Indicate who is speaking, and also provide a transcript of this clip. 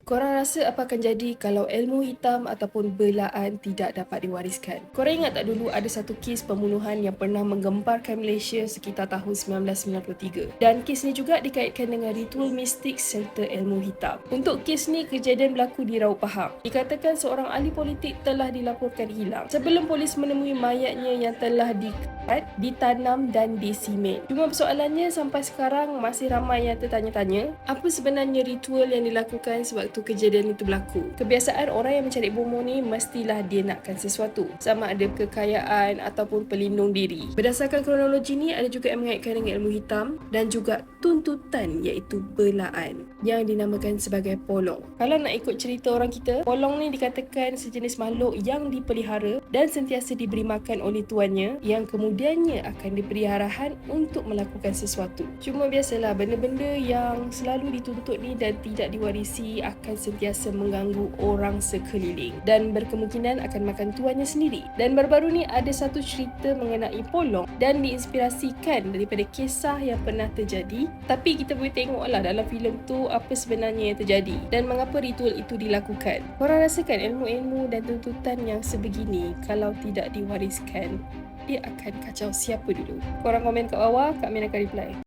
Speaker 1: Korang rasa apa akan jadi kalau ilmu hitam ataupun belaan tidak dapat diwariskan? Korang ingat tak dulu ada satu kes pembunuhan yang pernah menggemparkan Malaysia sekitar tahun 1993? Dan kes ni juga dikaitkan dengan ritual mistik serta ilmu hitam. Untuk kes ni, kejadian berlaku di Raub Pahang. Dikatakan seorang ahli politik telah dilaporkan hilang sebelum polis menemui mayatnya yang telah dikat, ditanam dan disimen. Cuma persoalannya sampai sekarang masih ramai yang tertanya-tanya apa sebenarnya ritual yang dilakukan sewaktu kejadian itu berlaku. Kebiasaan orang yang mencari bomoh ni mestilah dia nakkan sesuatu, sama ada kekayaan ataupun pelindung diri. Berdasarkan kronologi ni, ada juga yang mengaitkan dengan ilmu hitam dan juga tuntutan iaitu belaan yang dinamakan sebagai polong. Kalau nak ikut cerita orang kita, polong ni dikatakan sejenis makhluk yang dipelihara dan sentiasa diberi makan oleh tuannya yang kemudiannya akan diberi arahan untuk melakukan sesuatu. Cuma biasalah, benda-benda yang selalu dituntut ni dan tidak diwarisi akan sentiasa mengganggu orang sekeliling dan berkemungkinan akan makan tuannya sendiri. Dan baru-baru ni ada satu cerita mengenai polong dan diinspirasikan daripada kisah yang pernah terjadi, tapi kita boleh tengoklah dalam filem tu apa sebenarnya yang terjadi dan mengapa ritual itu dilakukan. Korang rasakan ilmu-ilmu dan tuntutan yang sebegini kalau tidak diwariskan, dia akan kacau siapa dulu? Korang komen kat bawah, Kak Min akan reply.